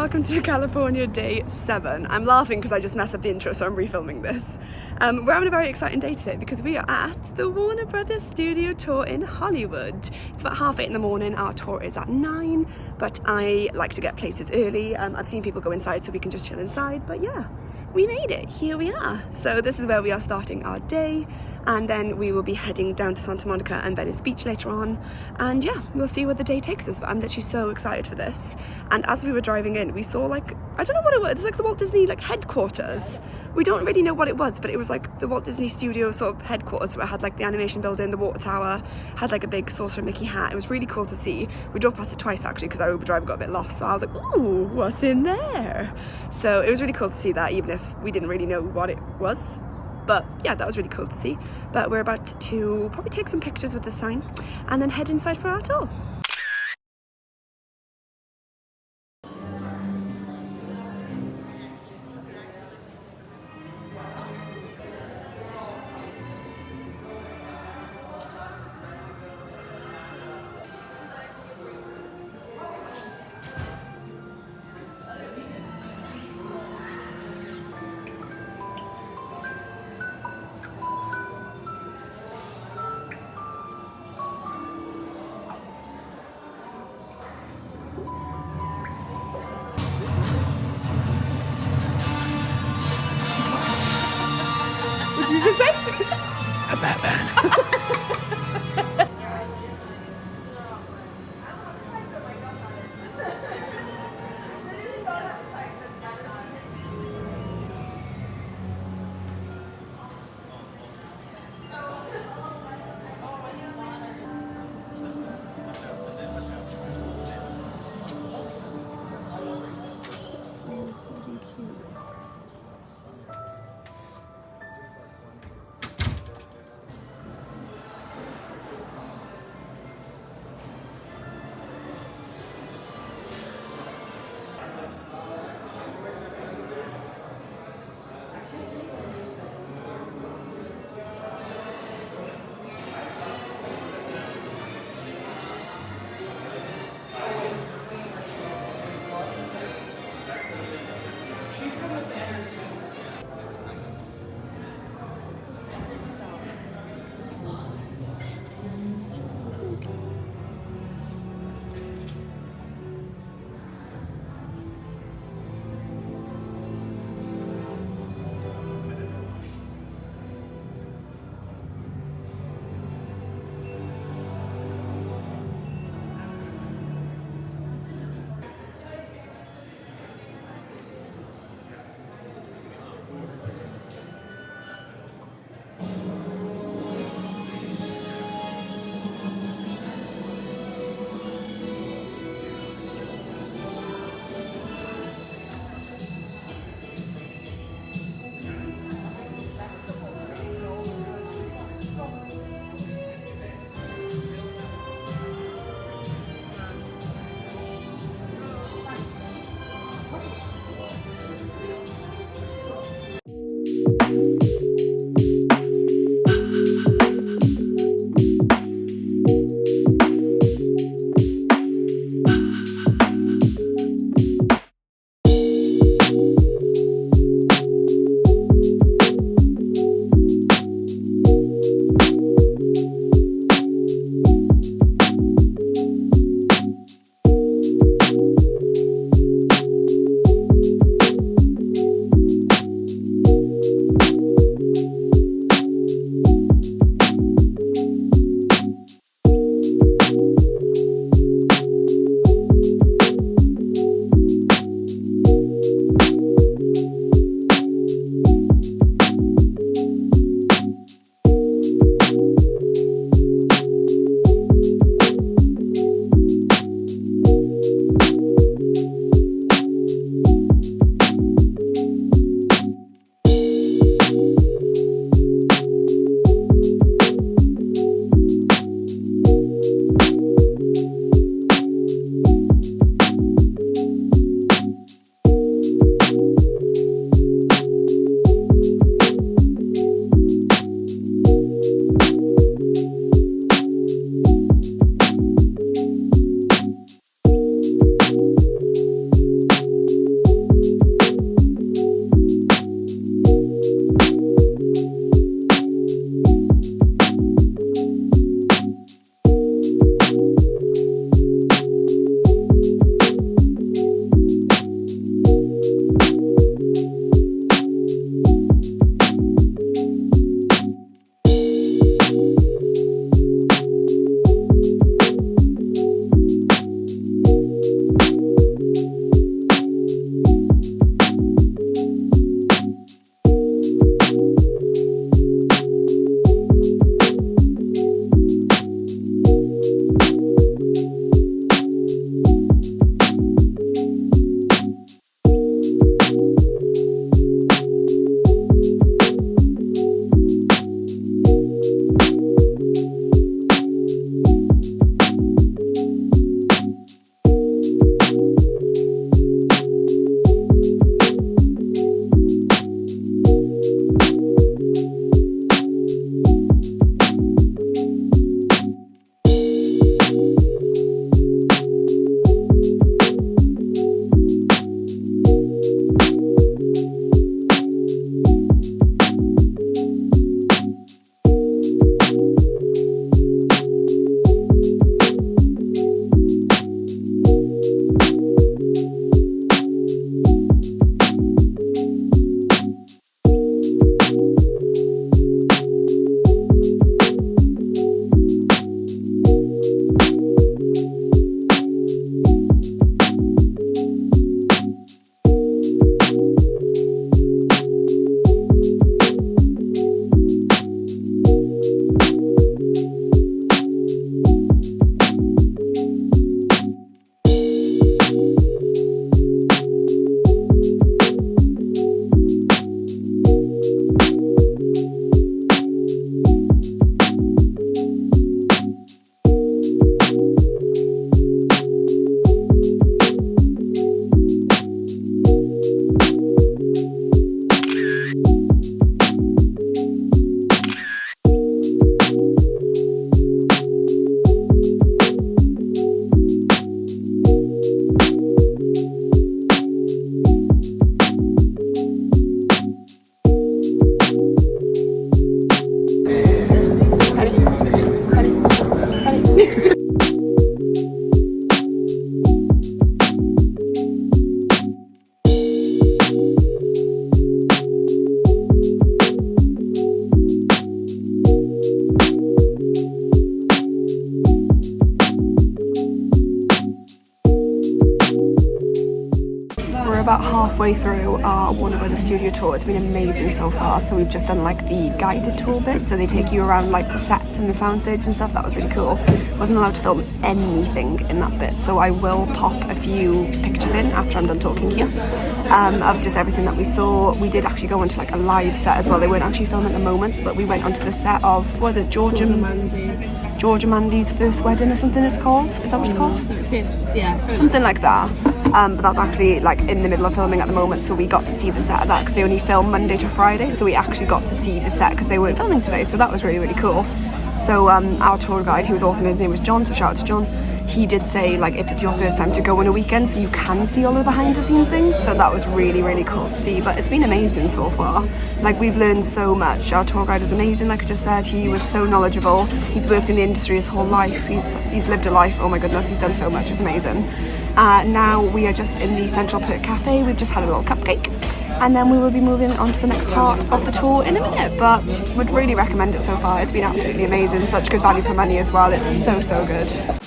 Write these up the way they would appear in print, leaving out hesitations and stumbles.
welcome to California day 7. I'm laughing because I just messed up the intro, so I'm refilming this. We're having a very exciting day today because we are at the Warner Brothers studio tour in Hollywood. It's about 8:30 in the morning, our tour is at 9, but I like to get places early. I've seen people go inside so we can just chill inside, but yeah, we made it, here we are. So this is where we are starting our day, and then we will be heading down to Santa Monica and Venice Beach later on, and yeah, we'll see where the day takes us. But I'm literally so excited for this. And as we were driving in, we saw like, I don't know what it was, it's like the Walt Disney like headquarters. We don't really know what it was, but it was like the Walt Disney Studio sort of headquarters, where it had like the animation building, the water tower, had like a big Sorcerer Mickey hat. It was really cool to see. We drove past it twice actually because our Uber driver got a bit lost, so I was like, ooh, what's in there? So it was really cool to see that, even if we didn't really know what it was. But yeah, that was really cool to see. But we're about to probably take some pictures with the sign and then head inside for our tour. halfway through our Warner Brothers studio tour. It's been amazing so far. So we've just done like the guided tour bit, so they take you around like the sets and the soundstage and stuff. That was really cool. Wasn't allowed to film anything in that bit, so I will pop a few pictures in after I'm done talking here of just everything that we saw. We did actually go onto like a live set as well. They weren't actually filming at the moment, but we went onto the set of, what was it, George and Mandy's first wedding or something it's called. Is that what it's called? Yeah, something like that. But that's actually like in the middle of filming at the moment, so we got to see the set of that because they only film Monday to Friday, so we actually got to see the set because they weren't filming today, so that was really, really cool. So our tour guide, he was awesome, his name was John, so shout out to John. He did say like if it's your first time to go on a weekend, so you can see all the behind the scene things, so that was really, really cool to see. But it's been amazing so far. Like, we've learned so much. Our tour guide was amazing, like I just said. He was so knowledgeable. He's worked in the industry his whole life. He's lived a life, oh my goodness, he's done so much. It's amazing. Now we are just in the Central Perk Cafe. We've just had a little cupcake, and then we will be moving on to the next part of the tour in a minute, but would really recommend it so far. It's been absolutely amazing. Such good value for money as well. It's so good.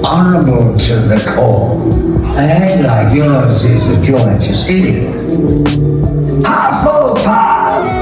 Honourable to the core. A head like yours is a joy to see. Hufflepuff!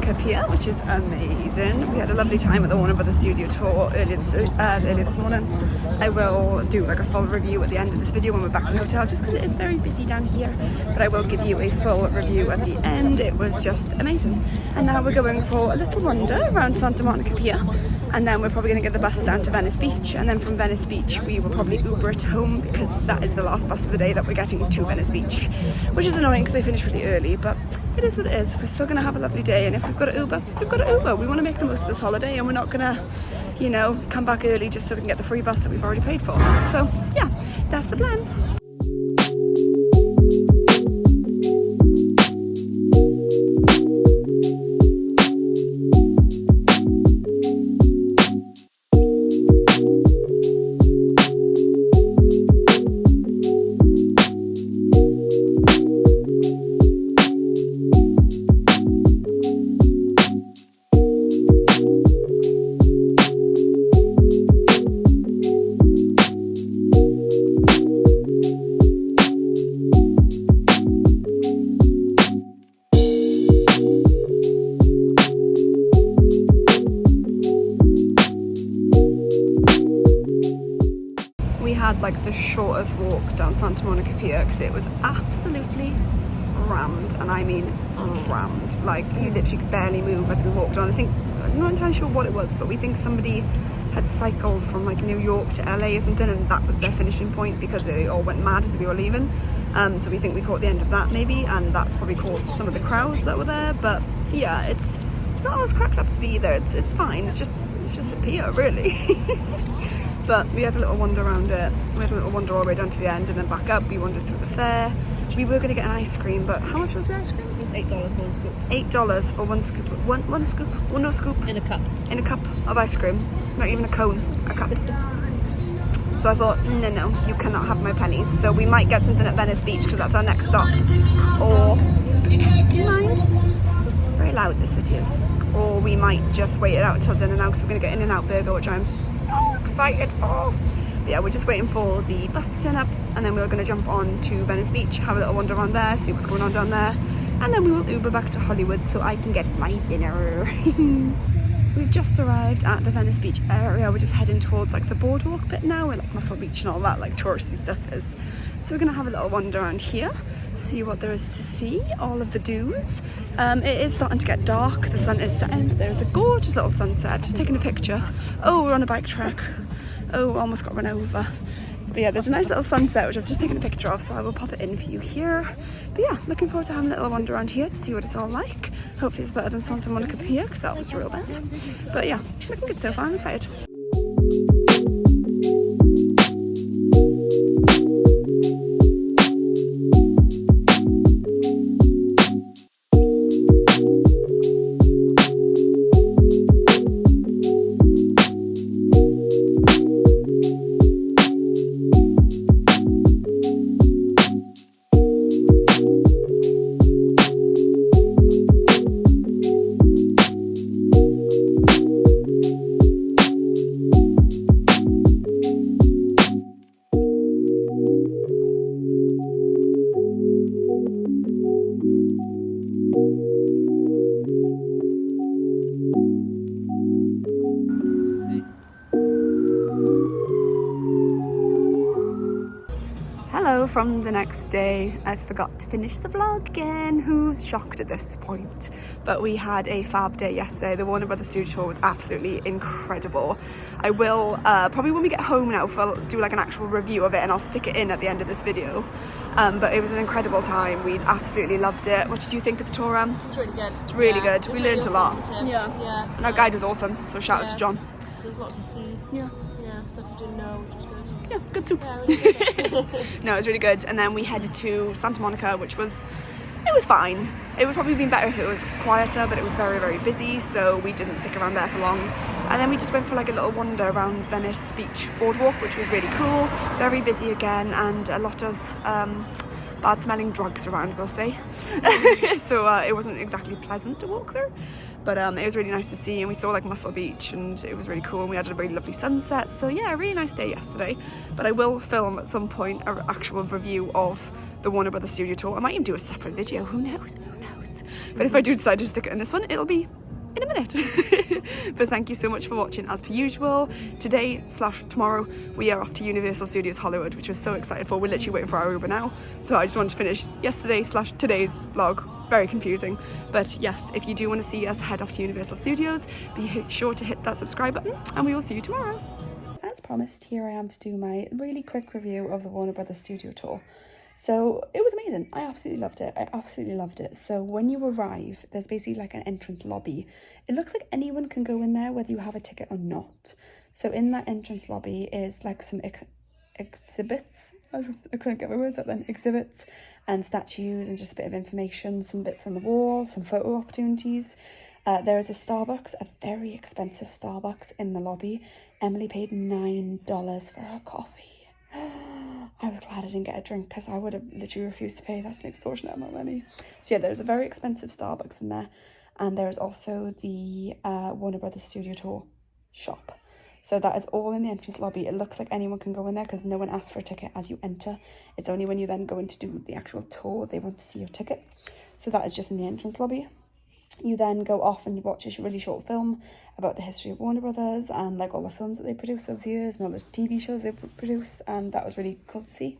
Monica Pier, which is amazing. We had a lovely time at the Warner Brothers Studio Tour earlier this morning. I will do like a full review at the end of this video when we're back in the hotel, just because it is very busy down here, but I will give you a full review at the end. It was just amazing. And now we're going for a little wander around Santa Monica Pier, and then we're probably going to get the bus down to Venice Beach, and then from Venice Beach we will probably Uber it home, because that is the last bus of the day that we're getting to Venice Beach, which is annoying because they finish really early, but it is what it is. We're still going to have a lovely day, and if we've got to Uber, we've got to Uber. We want to make the most of this holiday, and we're not going to, you know, come back early just so we can get the free bus that we've already paid for. So yeah, that's the plan. Like the shortest walk down Santa Monica Pier, because it was absolutely rammed, and I mean rammed. Like you literally could barely move as we walked on. I'm not entirely sure what it was, but we think somebody had cycled from like New York to LA or something, and that was their finishing point because they all went mad as we were leaving. So we think we caught the end of that maybe, and that's probably caused some of the crowds that were there. But yeah, it's not all it's cracked up to be either. It's fine. It's just a pier really. But we had a little wander around it. We had a little wander all the way down to the end and then back up. We wandered through the fair. We were going to get an ice cream, but how much was the ice cream? It was $8 for one scoop. $8 for one scoop. One scoop? Well, no scoop. In a cup. In a cup of ice cream. Not even a cone. A cup. So I thought, no, you cannot have my pennies. So we might get something at Venice Beach, because that's our next stop. Or, do you mind? Very loud this city is. Or we might just wait it out until dinner now, because we're going to get In-N-Out Burger, which I'm so excited for. But yeah, we're just waiting for the bus to turn up, and then we're going to jump on to Venice Beach, have a little wander around there, see what's going on down there, and then we will Uber back to Hollywood so I can get my dinner. We've just arrived at the Venice Beach area. We're just heading towards like the Boardwalk bit now, where like Muscle Beach and all that like touristy stuff is. So we're going to have a little wander around here, see what there is to see, all of the do's. It is starting to get dark, the sun is setting. There's a gorgeous little sunset, just taking a picture. Oh, we're on a bike track. Oh, almost got run over. But yeah, there's a nice little sunset which I've just taken a picture of, so I will pop it in for you here. But yeah, looking forward to having a little wander around here to see what it's all like. Hopefully it's better than Santa Monica Pier, because that was real bad. But yeah, looking good so far, I'm excited. From the next day. I forgot to finish the vlog again. Who's shocked at this point? But we had a fab day yesterday. The Warner Brothers Studio Tour was absolutely incredible. I will probably when we get home now do like an actual review of it, and I'll stick it in at the end of this video. But it was an incredible time. We absolutely loved it. What did you think of the tour, Em? It's really good. It's really good. We learned a lot. Yeah. And our guide was awesome, so shout out to John. There's lots to see. Yeah, stuff you didn't know, which was good. Yeah, good soup. Yeah, really good. No, it was really good. And then we headed to Santa Monica, which was fine. It would probably have been better if it was quieter, but it was very, very busy, so we didn't stick around there for long. And then we just went for like a little wander around Venice Beach Boardwalk, which was really cool. Very busy again, and a lot of bad smelling drugs around, we'll say. So it wasn't exactly pleasant to walk through, but it was really nice to see, and we saw like Muscle Beach, and it was really cool, and we had a really lovely sunset. So yeah, a really nice day yesterday. But I will film at some point an actual review of the Warner Brothers Studio Tour. I might even do a separate video, who knows, But if I do decide to stick it in this one, it'll be in a minute. But thank you so much for watching as per usual. Today / tomorrow we are off to Universal Studios Hollywood, which we're so excited for. We're literally waiting for our Uber now, so I just wanted to finish yesterday / today's vlog. Very confusing, but yes, if you do want to see us head off to Universal Studios, be sure to hit that subscribe button and we will see you tomorrow. As promised, here I am to do my really quick review of the Warner Brothers studio tour. So it was amazing. I absolutely loved it. So when you arrive, there's basically like an entrance lobby. It looks like anyone can go in there, whether you have a ticket or not. So in that entrance lobby is like some exhibits. I couldn't get my words out then. Exhibits and statues and just a bit of information, some bits on the wall, some photo opportunities. There is a Starbucks, a very expensive Starbucks in the lobby. Emily paid $9 for her coffee. I was glad I didn't get a drink because I would have literally refused to pay. That's an extortionate amount of money. So yeah, there's a very expensive Starbucks in there. And there's also the Warner Brothers Studio Tour shop. So that is all in the entrance lobby. It looks like anyone can go in there because no one asks for a ticket as you enter. It's only when you then go in to do the actual tour they want to see your ticket. So that is just in the entrance lobby. You then go off and watch a really short film about the history of Warner Brothers and like all the films that they produce over the years and all the TV shows they produce, and that was really cool to see.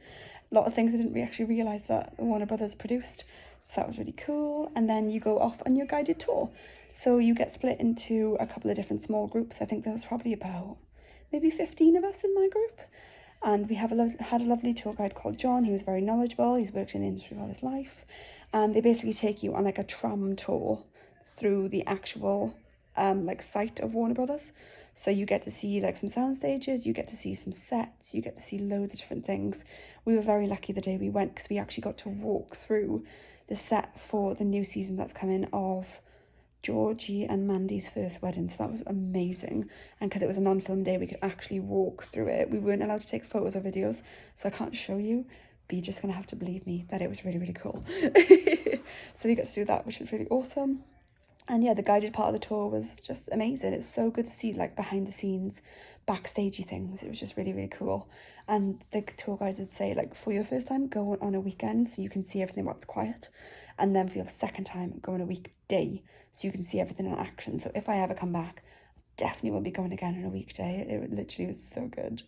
A lot of things I didn't actually realise that Warner Brothers produced, so that was really cool. And then you go off on your guided tour. So you get split into a couple of different small groups. I think there was probably about maybe 15 of us in my group. And we had a lovely tour guide called John. He was very knowledgeable. He's worked in the industry all his life. And they basically take you on like a tram tour through the actual like site of Warner Brothers. So you get to see like some sound stages, you get to see some sets, you get to see loads of different things. We were very lucky the day we went because we actually got to walk through the set for the new season that's coming of Georgie and Mandy's first wedding. So that was amazing. And because it was a non-film day, we could actually walk through it. We weren't allowed to take photos or videos, so I can't show you, but you're just gonna have to believe me that it was really, really cool. So we got to do that, which was really awesome. And yeah, the guided part of the tour was just amazing. It's so good to see like behind the scenes, backstagey things. It was just really, really cool. And the tour guides would say like for your first time, go on a weekend so you can see everything while it's quiet. And then for your second time, go on a weekday so you can see everything in action. So if I ever come back, definitely will be going again on a weekday. It literally was so good.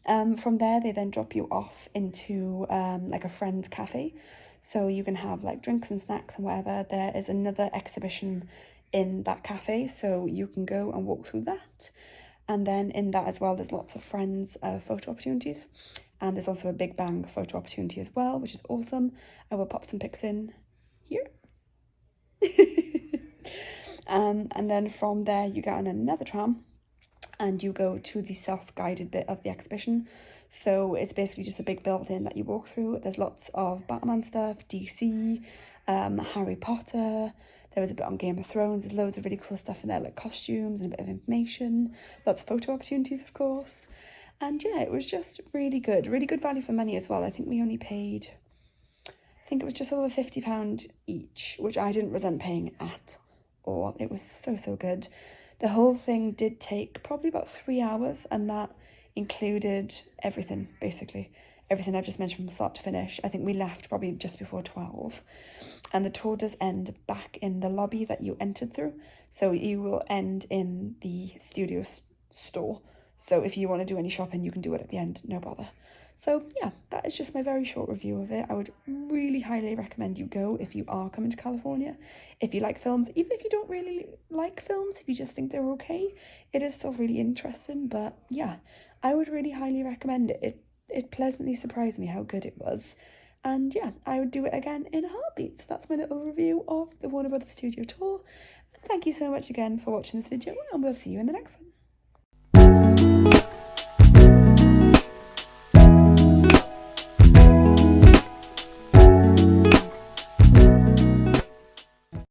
From there, they then drop you off into like a friend's cafe. So you can have like drinks and snacks and whatever. There is another exhibition in that cafe, so you can go and walk through that. And then in that as well, there's lots of friends photo opportunities. And there's also a Big Bang photo opportunity as well, which is awesome. I will pop some pics in here. And then from there, you get on another tram and you go to the self-guided bit of the exhibition. So it's basically just a big building that you walk through. There's lots of Batman stuff, DC, Harry Potter. There was a bit on Game of Thrones. There's loads of really cool stuff in there, like costumes and a bit of information. Lots of photo opportunities, of course. And yeah, it was just really good value for money as well. I think we only paid, I think it was just over £50 each, which I didn't resent paying at all. It was so good. The whole thing did take probably about 3 hours, and that included everything, basically. Everything I've just mentioned from start to finish. I think we left probably just before 12. And the tour does end back in the lobby that you entered through. So you will end in the studio store. So if you want to do any shopping, you can do it at the end, no bother. So yeah, that is just my very short review of it. I would really highly recommend you go if you are coming to California. If you like films, even if you don't really like films, if you just think they're okay, it is still really interesting. But yeah, I would really highly recommend it. It pleasantly surprised me how good it was. And yeah, I would do it again in a heartbeat. So that's my little review of the Warner Brothers Studio Tour. And thank you so much again for watching this video, and we'll see you in the next one.